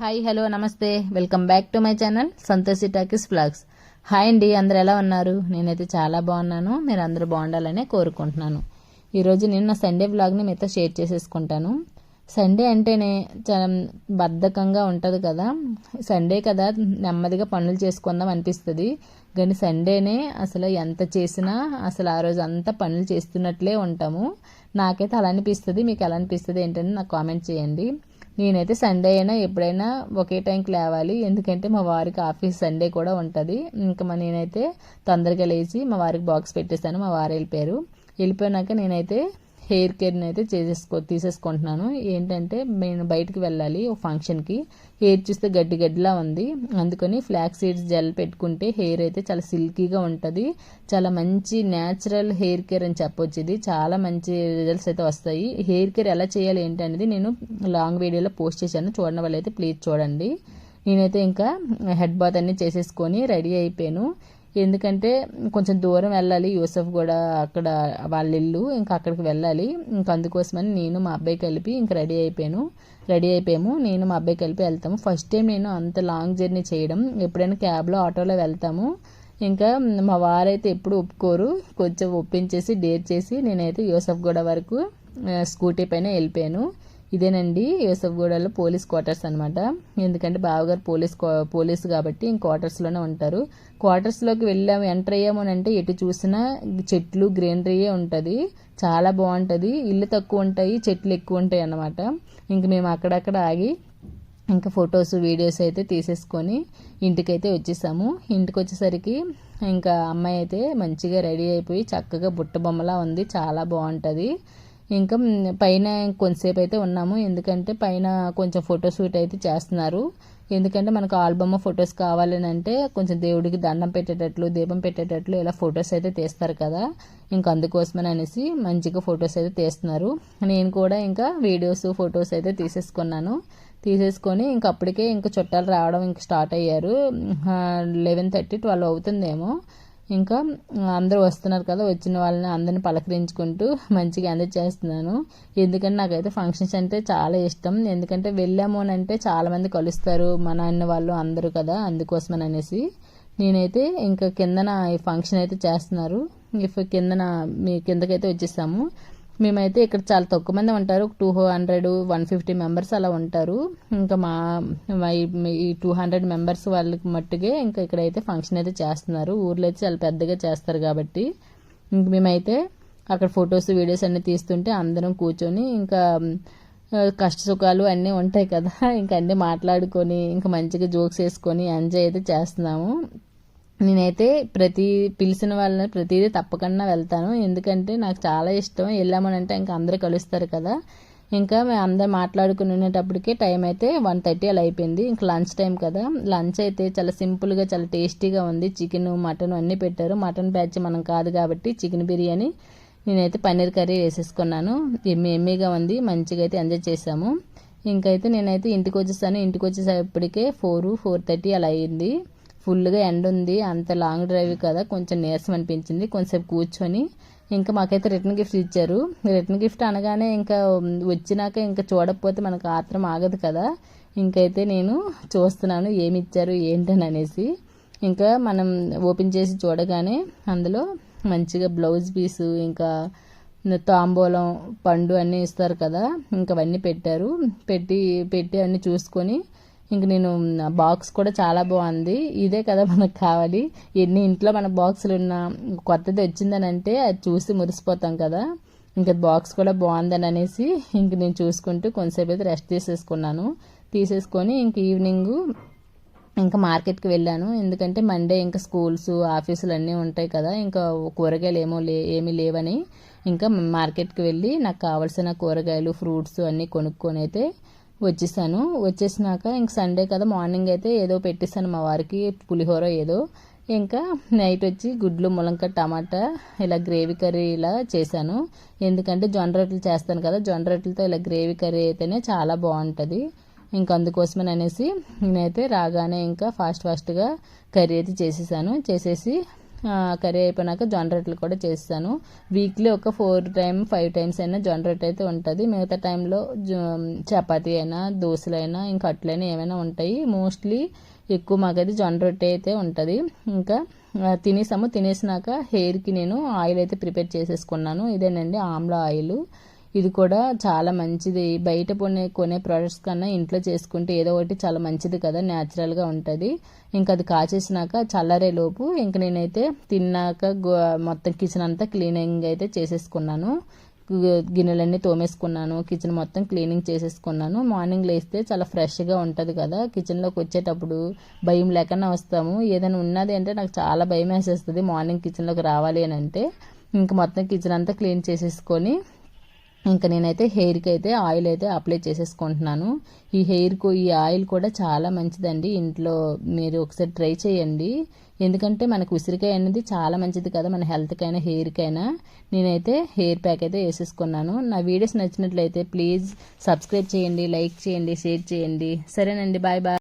Hi hello నమస్తే welcome back to my channel Santoshi talkies vlogs. Hi అండి, అందరు ఎలా ఉన్నారు? నేనైతే చాలా బాగున్నాను. మీరు అందరూ బాగుండాలనే కోరుకుంటున్నాను. ఈరోజు నేను నా సండే వ్లాగ్ని మీతో షేర్ చేసేసుకుంటాను. సండే అంటేనే చాలా బద్ధకంగా ఉంటుంది కదా. సండే కదా, నెమ్మదిగా పనులు చేసుకుందాం అనిపిస్తుంది. కానీ సండేనే అసలు ఎంత చేసినా అసలు ఆ రోజు అంతా పనులు చేస్తున్నట్లే ఉంటాము. నాకైతే అలా అనిపిస్తుంది. మీకు ఎలా అనిపిస్తుంది ఏంటని నాకు కామెంట్ చేయండి. నేనైతే సండే అయినా ఎప్పుడైనా ఒకే టైంకి లేవాలి, ఎందుకంటే మా వారికి ఆఫీస్ సండే కూడా ఉంటుంది. ఇంకా నేనైతే తొందరగా లేచి మా వారికి బాక్స్ పెట్టేశాను. మా వారు వెళ్ళిపోయినాక నేనైతే హెయిర్ కేర్ని అయితే తీసేసుకుంటున్నాను. ఏంటంటే నేను బయటికి వెళ్ళాలి ఒక ఫంక్షన్కి. హెయిర్ చూస్తే గడ్డిలా ఉంది, అందుకని ఫ్లాక్స్ సీడ్స్ జెల్ పెట్టుకుంటే హెయిర్ అయితే చాలా సిల్కీగా ఉంటుంది. చాలా మంచి న్యాచురల్ హెయిర్ కేర్ అని చెప్పొచ్చు. ఇది చాలా మంచి రిజల్ట్స్ అయితే వస్తాయి. హెయిర్ కేర్ ఎలా చేయాలి ఏంటి అనేది నేను లాంగ్ వీడియోలో పోస్ట్ చేశాను, చూడని వాళ్ళైతే ప్లీజ్ చూడండి. నేనైతే ఇంకా హెడ్ బాత్ అన్నీ చేసేసుకొని రెడీ అయిపోయాను. ఎందుకంటే కొంచెం దూరం వెళ్ళాలి, యూసఫ్ కూడా అక్కడ వాళ్ళ ఇల్లు, ఇంకా అక్కడికి వెళ్ళాలి. ఇంకా అందుకోసమని నేను మా అబ్బాయి కలిపి ఇంకా రెడీ అయిపోయాము. నేను మా అబ్బాయి కలిపి వెళ్తాము. ఫస్ట్ టైం నేను అంత లాంగ్ జర్నీ చేయడం. ఎప్పుడైనా క్యాబ్లో ఆటోలో వెళ్తాము. ఇంకా మా వారైతే ఎప్పుడు ఒప్పుకోరు, కొంచెం ఒప్పించేసి డేర్ చేసి నేనైతే యూసఫ్ గూడ వరకు స్కూటీ పైన వెళ్ళిపోయాను. ఇదేనండి యూసఫ్గూడలో పోలీస్ క్వార్టర్స్ అనమాట. ఎందుకంటే బావగారు పోలీసు కాబట్టి ఇంక క్వార్టర్స్లోనే ఉంటారు. క్వార్టర్స్లోకి ఎంటర్ అయ్యాము అంటే ఎటు చూసినా చెట్లు గ్రీనరీయే ఉంటుంది. చాలా బాగుంటుంది. ఇల్లు తక్కువ ఉంటాయి, చెట్లు ఎక్కువ ఉంటాయి అన్నమాట. ఇంక మేము అక్కడక్కడ ఆగి ఇంకా ఫొటోస్ వీడియోస్ అయితే తీసేసుకొని ఇంటికైతే వచ్చేసాము. ఇంటికి వచ్చేసరికి ఇంకా అమ్మాయి అయితే మంచిగా రెడీ అయిపోయి చక్కగా బుట్ట బొమ్మలా ఉంది, చాలా బాగుంటుంది. ఇంకా పైన కొంతసేపు అయితే ఉన్నాము, ఎందుకంటే పైన కొంచెం ఫోటోషూట్ అయితే చేస్తున్నారు. ఎందుకంటే మనకు ఆల్బమ్ ఫొటోస్ కావాలని అంటే కొంచెం దేవుడికి దండం పెట్టేటట్లు, దీపం పెట్టేటట్లు ఇలా ఫొటోస్ అయితే తీస్తారు కదా. ఇంకా అందుకోసమని అనేసి మంచిగా ఫొటోస్ అయితే తీస్తున్నారు. నేను కూడా ఇంకా వీడియోస్ ఫొటోస్ అయితే తీసేసుకొని ఇంక అప్పటికే ఇంకా చుట్టాలు రావడం ఇంకా స్టార్ట్ అయ్యారు. 11:30 12 అవుతుందేమో. ఇంకా అందరూ వస్తున్నారు కదా, వచ్చిన వాళ్ళని అందరిని పలకరించుకుంటూ మంచిగా ఎంజాయ్ చేస్తున్నాను. ఎందుకంటే నాకైతే ఫంక్షన్స్ అంటే చాలా ఇష్టం. ఎందుకంటే వెళ్ళాము అని అంటే చాలామంది కలుస్తారు, మా నాన్న వాళ్ళు అందరూ కదా, అందుకోసమని అనేసి నేనైతే ఇంకా కిందన ఈ ఫంక్షన్ అయితే చేస్తున్నారు. కిందకైతే వచ్చేసాము. మేమైతే ఇక్కడ చాలా తక్కువ మంది ఉంటారు, 200-150 మెంబర్స్ అలా ఉంటారు. ఇంకా ఈ 200 మెంబర్స్ వాళ్ళకి మట్టుకే ఇంకా ఇక్కడైతే ఫంక్షన్ అయితే చేస్తున్నారు. ఊర్లో అయితే చాలా పెద్దగా చేస్తారు కాబట్టి ఇంక మేమైతే అక్కడ ఫొటోస్ వీడియోస్ అన్నీ తీస్తుంటే అందరం కూర్చొని ఇంకా కష్ట సుఖాలు అన్నీ ఉంటాయి కదా, ఇంకా అన్నీ మాట్లాడుకొని ఇంకా మంచిగా జోక్స్ వేసుకొని ఎంజాయ్ అయితే చేస్తున్నాము. నేనైతే పిలిచిన వాళ్ళని ప్రతిదీ తప్పకుండా వెళ్తాను, ఎందుకంటే నాకు చాలా ఇష్టం. వెళ్ళామనంటే ఇంకా అందరూ కలుస్తారు కదా. ఇంకా మేము అందరూ మాట్లాడుకునేటప్పటికే టైం అయితే 1:30 అలా అయిపోయింది. ఇంకా లంచ్ టైం కదా. లంచ్ అయితే చాలా సింపుల్గా చాలా టేస్టీగా ఉంది. చికెన్ మటన్ అన్నీ పెట్టారు. మటన్ బ్యాచ్ మనం కాదు కాబట్టి చికెన్ బిర్యానీ, నేనైతే పన్నీర్ కర్రీ వేసేసుకున్నాను. ఎమ్మీగా ఉంది, మంచిగా అయితే ఎంజాయ్ చేసాము. ఇంకైతే నేనైతే ఇంటికి వచ్చేసాను. ఇంటికి వచ్చేసప్పటికే 4-4:30 అలా అయ్యింది. ఫుల్గా ఎండ ఉంది, అంత లాంగ్ డ్రైవ్ కదా, కొంచెం నీరసం అనిపించింది. కొంచెంసేపు కూర్చొని ఇంకా మాకైతే రిటర్న్ గిఫ్ట్స్ ఇచ్చారు. రిటర్న్ గిఫ్ట్ అనగానే ఇంకా వచ్చినాక ఇంకా చూడకపోతే మనకు ఆత్రం ఆగదు కదా. ఇంకైతే నేను చూస్తున్నాను ఏమి ఇచ్చారు ఏంటని అనేసి. ఇంకా మనం ఓపెన్ చేసి చూడగానే అందులో మంచిగా బ్లౌజ్ పీసు, ఇంకా తాంబూలం పండు అన్నీ ఇస్తారు కదా, ఇంకా అవన్నీ పెట్టి అన్నీ చూసుకొని ఇంక నేను బాక్స్ కూడా చాలా బాగుంది. ఇదే కదా మనకు కావాలి. ఎన్ని ఇంట్లో మన బాక్సులు ఉన్నా కొత్తది వచ్చిందని అంటే అది చూసి మురిసిపోతాం కదా. ఇంకా బాక్స్ కూడా బాగుందని అనేసి ఇంక నేను చూసుకుంటూ కొంతసేపు అయితే రెస్ట్ తీసేసుకొని ఇంక ఈవినింగ్ ఇంకా మార్కెట్కి వెళ్ళాను. ఎందుకంటే మండే ఇంకా స్కూల్స్ ఆఫీసులు అన్నీ ఉంటాయి కదా, ఇంకా కూరగాయలు ఏమీ లేవని ఇంకా మార్కెట్కి వెళ్ళి నాకు కావాల్సిన కూరగాయలు ఫ్రూట్స్ అన్నీ కొనుక్కొని అయితే వచ్చేసినాక ఇంక సండే కదా, మార్నింగ్ అయితే ఏదో పెట్టేశాను మా వారికి, పులిహోర ఏదో. ఇంకా నైట్ వచ్చి గుడ్లు ములంక టమాటా ఇలా గ్రేవీ కర్రీ ఇలా చేశాను. ఎందుకంటే జొన్న రొట్టెలు చేస్తాను కదా, జొన్న రొట్టెలతో ఇలా గ్రేవీ కర్రీ అయితేనే చాలా బాగుంటుంది. ఇంకా అందుకోసమని అనేసి నేనైతే రాగానే ఇంకా ఫాస్ట్గా కర్రీ అయితే చేసేసి కర్రీ అయిపోయినాక జొన్న రొట్టెలు కూడా చేస్తాను. వీక్లీ ఒక 5 టైమ్స్ అయినా జొన్న రొట్టె అయితే ఉంటుంది. మిగతా టైంలో చపాతీ అయినా దోశలైనా ఇంకా అట్లైనా ఏమైనా ఉంటాయి. మోస్ట్లీ ఎక్కువ మాకైతే జొన్న రొట్టె అయితే ఉంటుంది. ఇంకా తినేసినాక హెయిర్కి నేను ఆయిల్ అయితే ప్రిపేర్ చేసేసుకున్నాను. ఇదేనండి ఆమ్లా ఆయిల్. ఇది కూడా చాలా మంచిది. బయట కొనే ప్రోడక్ట్స్ కన్నా ఇంట్లో చేసుకుంటే ఏదో ఒకటి చాలా మంచిది కదా, న్యాచురల్గా ఉంటుంది. ఇంకా అది కాచేసినాక చల్లారే లోపు ఇంక నేనైతే తిన్నాక మొత్తం కిచెన్ అంతా క్లీనింగ్ అయితే చేసేసుకున్నాను. గిన్నెలన్నీ తోమేసుకున్నాను, కిచెన్ మొత్తం క్లీనింగ్ చేసేసుకున్నాను. మార్నింగ్ లేస్తే చాలా ఫ్రెష్గా ఉంటుంది కదా, కిచెన్లోకి వచ్చేటప్పుడు భయం లేకుండా వస్తాము. ఏదైనా ఉన్నది అంటే నాకు చాలా భయం వేసేస్తుంది మార్నింగ్ కిచెన్లోకి రావాలి అని అంటే. ఇంక మొత్తం కిచెన్ అంతా క్లీన్ చేసేసుకొని ఇంకా నేనైతే హెయిర్కి అయితే ఆయిల్ అయితే అప్లై చేసేసుకుంటున్నాను. ఈ ఆయిల్ కూడా చాలా మంచిదండి. ఇంట్లో మీరు ఒకసారి ట్రై చేయండి. ఎందుకంటే మనకు ఉసిరికాయ అనేది చాలా మంచిది కదా, మన హెల్త్కైనా హెయిర్కైనా. నేనైతే హెయిర్ ప్యాక్ అయితే వేసేసుకున్నాను. నా వీడియోస్ నచ్చినట్లయితే ప్లీజ్ సబ్స్క్రైబ్ చేయండి, లైక్ చేయండి, షేర్ చేయండి. సరేనండి, బాయ్ బాయ్.